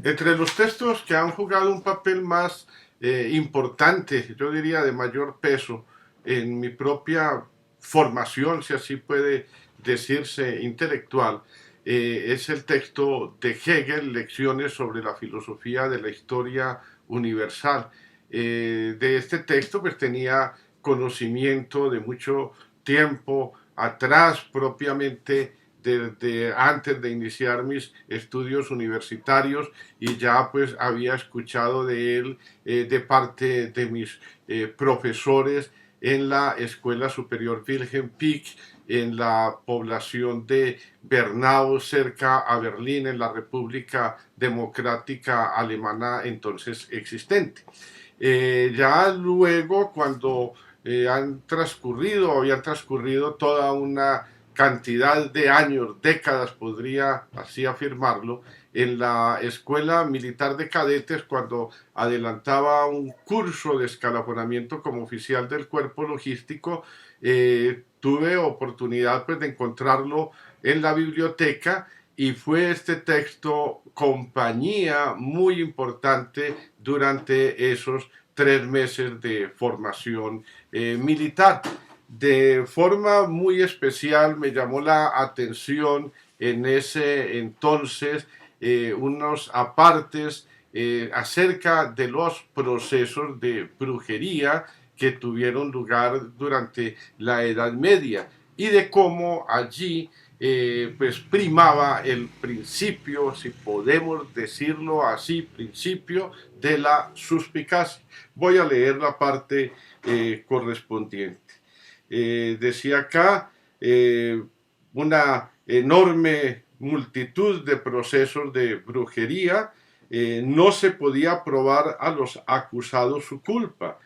Entre los textos que han jugado un papel más importante, yo diría de mayor peso, en mi propia formación, si así puede decirse, intelectual, es el texto de Hegel, Lecciones sobre la filosofía de la historia universal. De este texto pues tenía conocimiento de mucho tiempo atrás, propiamente desde antes de iniciar mis estudios universitarios, y ya pues había escuchado de él de parte de mis profesores en la Escuela Superior Wilhelm Pieck, en la población de Bernau, cerca a Berlín, en la República Democrática Alemana entonces existente. Ya luego, cuando habían transcurrido toda una cantidad de años, décadas, podría así afirmarlo, en la Escuela Militar de Cadetes, cuando adelantaba un curso de escalafoniamiento como oficial del cuerpo logístico, tuve oportunidad pues, de encontrarlo en la biblioteca, y fue este texto compañía muy importante durante esos 3 meses de formación militar. De forma muy especial me llamó la atención en ese entonces unos apartes acerca de los procesos de brujería que tuvieron lugar durante la Edad Media, y de cómo allí pues primaba el principio, si podemos decirlo así, principio de la suspicacia. Voy a leer la parte correspondiente. Decía acá una enorme multitud de procesos de brujería. No se podía probar a los acusados su culpa.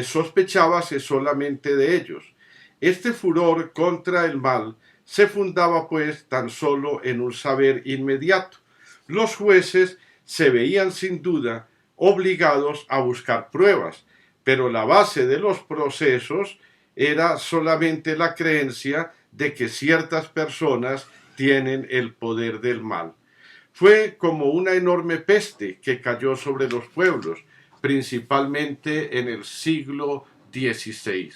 Sospechábase solamente de ellos. Este furor contra el mal se fundaba pues tan solo en un saber inmediato. Los jueces se veían sin duda obligados a buscar pruebas, pero la base de los procesos era solamente la creencia de que ciertas personas tienen el poder del mal. Fue como una enorme peste que cayó sobre los pueblos, principalmente en el siglo XVI.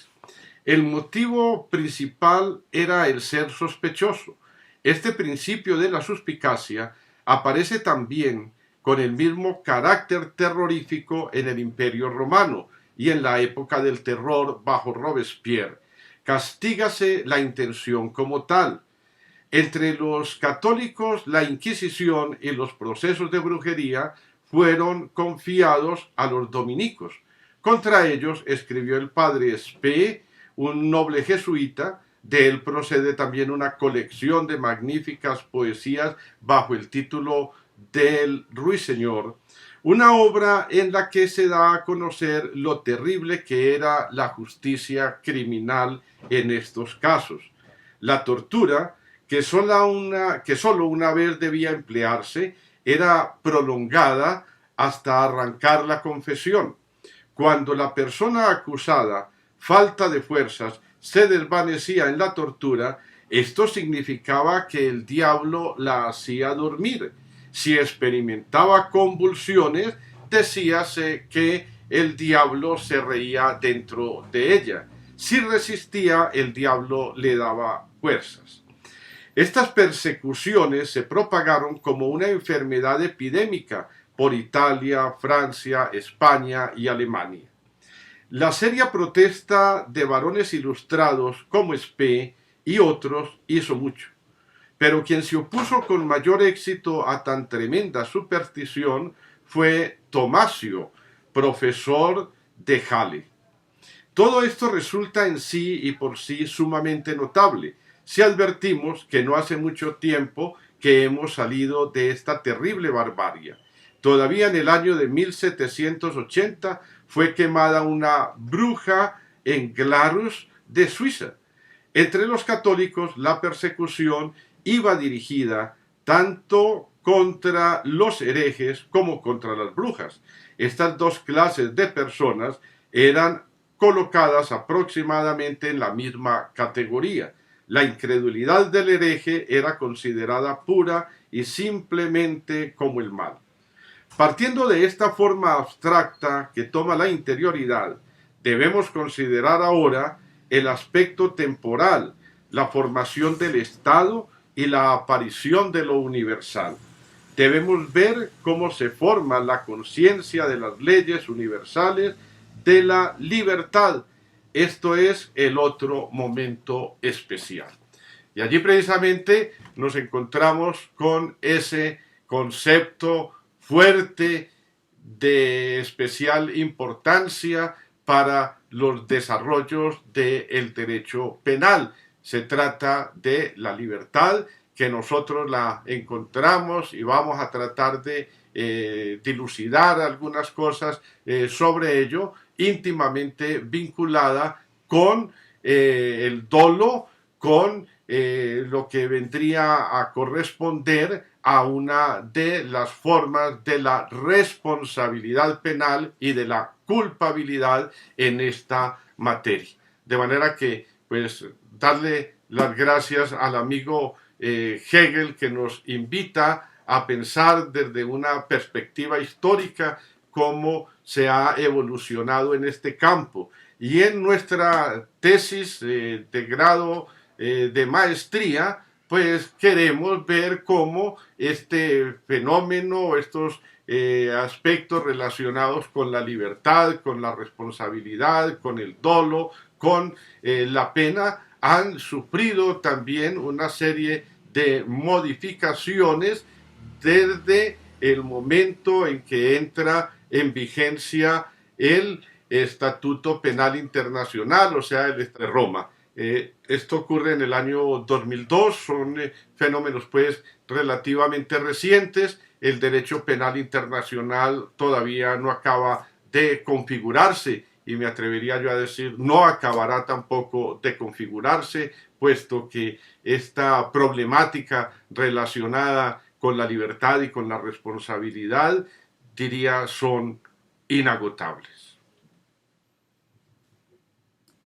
El motivo principal era el ser sospechoso. Este principio de la suspicacia aparece también con el mismo carácter terrorífico en el Imperio Romano y en la época del terror bajo Robespierre. Castígase la intención como tal. Entre los católicos, la Inquisición y los procesos de brujería fueron confiados a los dominicos. Contra ellos escribió el padre Spee, un noble jesuita. De él procede también una colección de magníficas poesías bajo el título del Ruiseñor, una obra en la que se da a conocer lo terrible que era la justicia criminal en estos casos. La tortura, que solo una vez debía emplearse, era prolongada hasta arrancar la confesión. Cuando la persona acusada, falta de fuerzas, se desvanecía en la tortura, esto significaba que el diablo la hacía dormir. Si experimentaba convulsiones, decíase que el diablo se reía dentro de ella. Si resistía, el diablo le daba fuerzas. Estas persecuciones se propagaron como una enfermedad epidémica por Italia, Francia, España y Alemania. La seria protesta de varones ilustrados como Spee y otros hizo mucho, pero quien se opuso con mayor éxito a tan tremenda superstición fue Tomasio, profesor de Halle. Todo esto resulta en sí y por sí sumamente notable si advertimos que no hace mucho tiempo que hemos salido de esta terrible barbarie. Todavía en el año de 1780 fue quemada una bruja en Glarus de Suiza. Entre los católicos la persecución iba dirigida tanto contra los herejes como contra las brujas. Estas dos clases de personas eran colocadas aproximadamente en la misma categoría. La incredulidad del hereje era considerada pura y simplemente como el mal. Partiendo de esta forma abstracta que toma la interioridad, debemos considerar ahora el aspecto temporal, la formación del Estado y la aparición de lo universal. Debemos ver cómo se forma la conciencia de las leyes universales de la libertad. Esto es el otro momento especial. Y allí precisamente nos encontramos con ese concepto fuerte de especial importancia para los desarrollos del derecho penal. Se trata de la libertad, que nosotros la encontramos y vamos a tratar de dilucidar algunas cosas sobre ello, íntimamente vinculada con el dolo, con lo que vendría a corresponder a una de las formas de la responsabilidad penal y de la culpabilidad en esta materia. De manera que, pues, darle las gracias al amigo Hegel, que nos invita a pensar desde una perspectiva histórica cómo se ha evolucionado en este campo. Y en nuestra tesis de grado de maestría, pues queremos ver cómo este fenómeno, estos aspectos relacionados con la libertad, con la responsabilidad, con el dolo, con la pena, han sufrido también una serie de modificaciones desde el momento en que entra en vigencia el Estatuto Penal Internacional, o sea, el de Roma. Esto ocurre en el año 2002, son fenómenos pues relativamente recientes. El derecho penal internacional todavía no acaba de configurarse y me atrevería yo a decir no acabará tampoco de configurarse, puesto que esta problemática relacionada con la libertad y con la responsabilidad, diría, son inagotables.